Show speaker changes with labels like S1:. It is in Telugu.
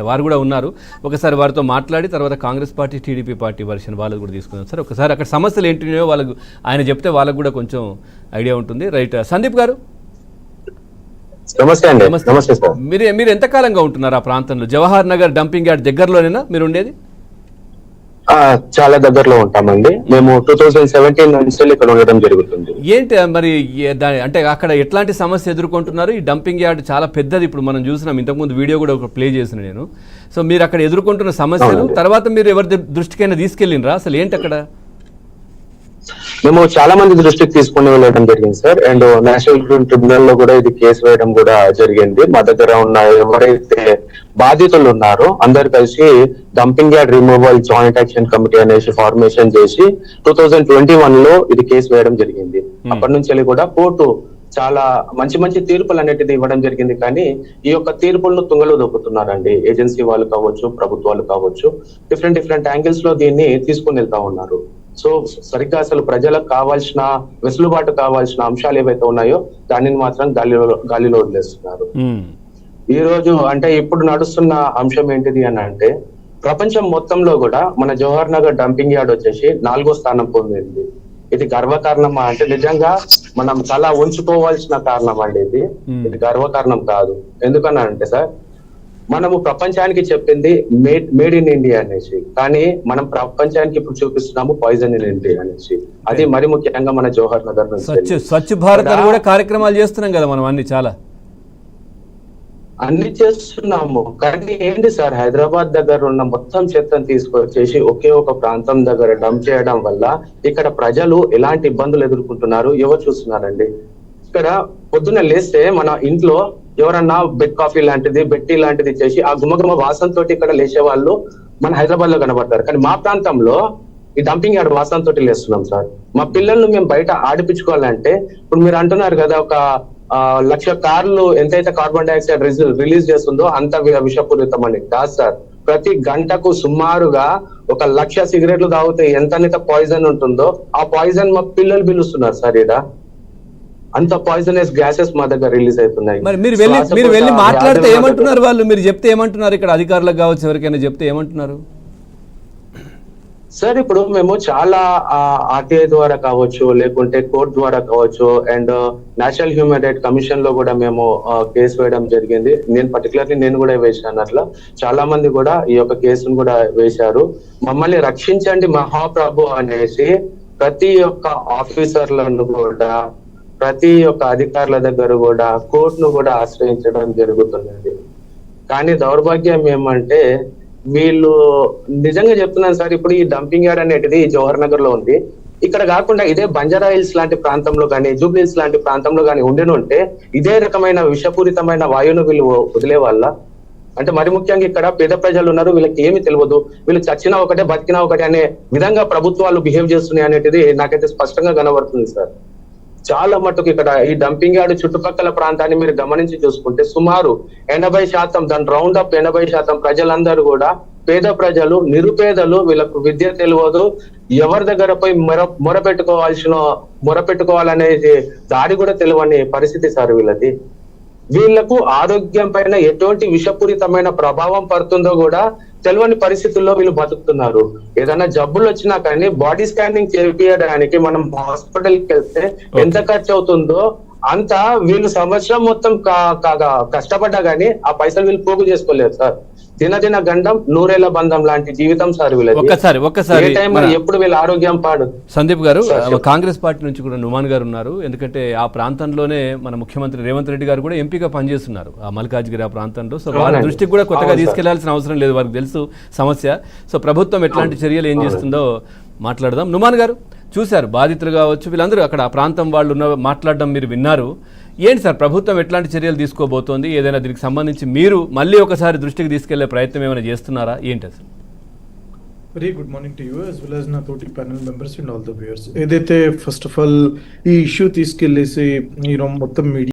S1: వారు కూడా ఉన్నారు. ఒకసారి వారితో మాట్లాడి తర్వాత Congress party, TDP party version వాళ్ళకు కూడా తీసుకున్నాం సార్. ఒకసారి అక్కడ సమస్యలు ఏంటినో వాళ్ళకు ఆయన చెప్తే వాళ్ళకు కూడా కొంచెం ఐడియా ఉంటుంది. రైట్, సందీప్ గారు
S2: నమస్తే అండి. నమస్తే సార్.
S1: మీరు ఎంతకాలంగా ఉంటున్నారు ఆ ప్రాంతంలో? జవహర్ నగర్ డంపింగ్ యార్డ్ దగ్గరలోనేనా మీరు ఉండేది?
S2: చాలా దగ్గరలో ఉంటామండి. మేము 2017 నుంచి ఇక్కడ ఉండడం జరుగుతుంది.
S1: ఏంటి మరి అంటే అక్కడ ఎట్లాంటి సమస్య ఎదుర్కొంటున్నారు? ఈ డంపింగ్ యార్డ్ చాలా పెద్దది, ఇప్పుడు మనం చూసినాం, ఇంతకుముందు వీడియో కూడా ఒక ప్లే చేసిన నేను. సో మీరు అక్కడ ఎదుర్కొంటున్న సమస్యలు తర్వాత మీరు ఎవరి దృష్టికైనా తీసుకెళ్ళినరా? అసలు ఏంటి అక్కడ?
S2: మేము చాలా మంది దృష్టికి తీసుకుని వెళ్ళడం జరిగింది సార్. అండ్ నేషనల్ ట్రిబ్యునల్ లో కూడా ఇది కేసు వేయడం కూడా జరిగింది. మా దగ్గర ఉన్న ఎవరైతే బాధితులు ఉన్నారో అందరు కలిసి dumping yard removal joint action committee అనేసి ఫార్మేషన్ చేసి 2021 లో ఇది కేసు వేయడం జరిగింది. అప్పటి నుంచి కూడా కోర్టు చాలా మంచి మంచి తీర్పులు అనేటిది ఇవ్వడం జరిగింది. కానీ ఈ యొక్క తీర్పులను తుంగలో దొక్కుతున్నారండి. ఏజెన్సీ వాళ్ళు కావచ్చు, ప్రభుత్వాలు కావచ్చు, డిఫరెంట్ యాంగిల్స్ లో దీన్ని తీసుకుని వెళ్తా ఉన్నారు. సో సరిగ్గా అసలు ప్రజలకు కావాల్సిన వెసులుబాటు కావాల్సిన అంశాలు ఏవైతే ఉన్నాయో దానిని మాత్రం గాలిలో వదిలేస్తున్నారు. ఈ రోజు అంటే ఇప్పుడు నడుస్తున్న అంశం ఏంటిది అని అంటే, ప్రపంచం మొత్తంలో కూడా మన జవహర్ నగర్ డంపింగ్ యార్డ్ వచ్చేసి 4వ స్థానం పొందింది. ఇది గర్వకారణమా అంటే నిజంగా మనం చాలా ఉంచుకోవాల్సిన కారణం అండి. ఇది గర్వకారణం కాదు. ఎందుకన్నా అంటే సార్, మనము ప్రపంచానికి చెప్పింది మేడ్ ఇన్ ఇండియా అనేసి, కానీ మనం ప్రపంచానికి ఇప్పుడు చూపిస్తున్నాము పాయిజన్ ఇన్ ఇండియా అనేసి. అది మరి ముఖ్యంగా మన జవహర్ నగర్
S1: స్వచ్ఛ భారత్ కూడా కార్యక్రమాలు చేస్తున్నాం కదా మనం,
S2: అన్ని చేస్తున్నాము. కానీ ఏంటి సార్, హైదరాబాద్ దగ్గర ఉన్న మొత్తం చెత్తను తీసుకొచ్చేసి ఒకే ఒక ప్రాంతం దగ్గర డంప్ చేయడం వల్ల ఇక్కడ ప్రజలు ఎలాంటి ఇబ్బందులు ఎదుర్కొంటున్నారు ఎవరు చూస్తున్నారండి? ఇక్కడ పొద్దున్న లేస్తే మన ఇంట్లో ఎవరన్నా బెడ్ కాఫీ లాంటిది, బెడ్ టీ లాంటిది ఇచ్చేసి ఆ గుమగుమ వాసనతో ఇక్కడ లేచే వాళ్ళు మన హైదరాబాద్ లో కనబడతారు. కానీ మా ప్రాంతంలో ఈ డంపింగ్ యార్డ్ వాసనతో లేస్తున్నాం సార్. మా పిల్లల్ని మేము బయట ఆడిపించుకోవాలంటే, ఇప్పుడు మీరు అంటున్నారు కదా, ఒక 1,00,000 కార్లు ఎంతైతే కార్బన్ డైఆక్సైడ్ రిలీజ్ చేస్తుందో అంత విషపూరితం అని కాదు సార్. ప్రతి గంటకు సుమారుగా 1,00,000 సిగరెట్లు తాగితే ఎంత పాయిజన్ ఉంటుందో ఆ పాయిజన్ మా పిల్లలు పిలుస్తున్నారు సార్. ఇక్కడ అంత పాయిజనస్ గ్యాసెస్ మా దగ్గర రిలీజ్ అవుతున్నాయి.
S1: మరి మీరు వెళ్ళి మాట్లాడితే ఏమంటున్నారు వాళ్ళు? మీరు చెప్తే ఏమంటున్నారు? ఇక్కడ అధికారులకు కావచ్చు, ఎవరికైనా చెప్తే ఏమంటున్నారు
S2: సార్? ఇప్పుడు మేము చాలా ఆర్టీఐ ద్వారా కావచ్చు, లేకుంటే కోర్టు ద్వారా కావచ్చు, and national human right commission లో కూడా మేము కేసు వేయడం జరిగింది. నేను కూడా వేశాను. అట్లా చాలా మంది కూడా ఈ యొక్క కేసును కూడా వేశారు. మమ్మల్ని రక్షించండి మహాప్రభు అనేసి ప్రతి ఒక్క ఆఫీసర్లను కూడా, ప్రతి ఒక్క అధికారుల దగ్గర కూడా కోర్టును కూడా ఆశ్రయించడం జరుగుతున్నది. కానీ దౌర్భాగ్యం ఏమంటే, వీళ్ళు నిజంగా చెప్తున్నాను సార్, ఇప్పుడు ఈ డంపింగ్ యార్డ్ అనేటిది జవహర్ నగర్ లో ఉంది. ఇక్కడ కాకుండా ఇదే బంజారా హిల్స్ లాంటి ప్రాంతంలో కానీ, జూబ్లీ హిల్స్ లాంటి ప్రాంతంలో కానీ ఉంటే ఇదే రకమైన విషపూరితమైన వాయువును వీళ్ళు వదిలే వాళ్ళ అంటే, మరి ముఖ్యంగా ఇక్కడ పేద ప్రజలు ఉన్నారు, వీళ్ళకి ఏమి తెలియదు, వీళ్ళు చచ్చినా ఒకటే బతికినా ఒకటే అనే విధంగా ప్రభుత్వాలు బిహేవ్ చేస్తున్నాయి అనేది నాకైతే స్పష్టంగా కనబడుతుంది సార్. చాలా మటుకు ఇక్కడ ఈ డంపింగ్ యార్డ్ చుట్టుపక్కల ప్రాంతాన్ని మీరు గమనించి చూసుకుంటే సుమారు 80%, దాని రౌండ్ అప్ 80% ప్రజలందరూ కూడా పేద ప్రజలు, నిరుపేదలు. వీళ్ళకు విద్య తెలియదు, ఎవరి దగ్గర పోయి మొరపెట్టుకోవాలనేది దాడి కూడా తెలియని పరిస్థితి సార్ వీళ్ళది. వీళ్లకు ఆరోగ్యం పైన ఎటువంటి విషపూరితమైన ప్రభావం పడుతుందో కూడా తెలియని పరిస్థితుల్లో వీళ్ళు బతుకుతున్నారు. ఏదైనా జబ్బులు వచ్చినా కానీ బాడీ స్కానింగ్ చేయించడానికి మనం హాస్పిటల్కి వెళ్తే ఎంత ఖర్చు అవుతుందో అంత వీళ్ళు సంవత్సరం మొత్తం కష్టపడ్డా గానీ ఆ పైసలు వీళ్ళు పోగు చేసుకోలేరు సార్. దినదిన గండం నూరేళ్ల బంధం లాంటి జీవితం సార్ వీళ్ళది.
S1: ఒక్కసారి
S2: ఎప్పుడు వీళ్ళ ఆరోగ్యం పాడు.
S1: సందీప్ గారు, కాంగ్రెస్ పార్టీ నుంచి కూడా నుమాన్ గారు ఉన్నారు. ఎందుకంటే ఆ ప్రాంతంలోనే మన ముఖ్యమంత్రి రేవంత్ రెడ్డి గారు కూడా ఎంపీగా పనిచేస్తున్నారు ఆ మల్కాజ్గిరి ఆ ప్రాంతంలో. సో వారి దృష్టికి కూడా కొత్తగా తీసుకెళ్లాల్సిన అవసరం లేదు, వారికి తెలుసు సమస్య. సో ప్రభుత్వం ఎట్లాంటి చర్యలు ఏం చేస్తుందో మాట్లాడదాం. నుమాన్ గారు, చూశారు బాధితులు కావచ్చు, వీళ్ళందరూ అక్కడ ఆ ప్రాంతం వాళ్ళు మాట్లాడడం మీరు విన్నారు. ఏంటి సార్ ప్రభుత్వం ఎట్లాంటి చర్యలు తీసుకోబోతోంది? ఏదైనా దీనికి సంబంధించి మీరు మళ్ళీ ఒకసారి దృష్టికి తీసుకెళ్లే ప్రయత్నం ఏమైనా చేస్తున్నారా? ఏంటి అసలు?
S3: Very good morning to you as well as నా తోటి panel members and all the viewers. ఏదైతే ఫస్ట్ ఆఫ్ ఆల్ ఈ ఇష్యూ తీసుకెళ్లేసి మొత్తం మీడియా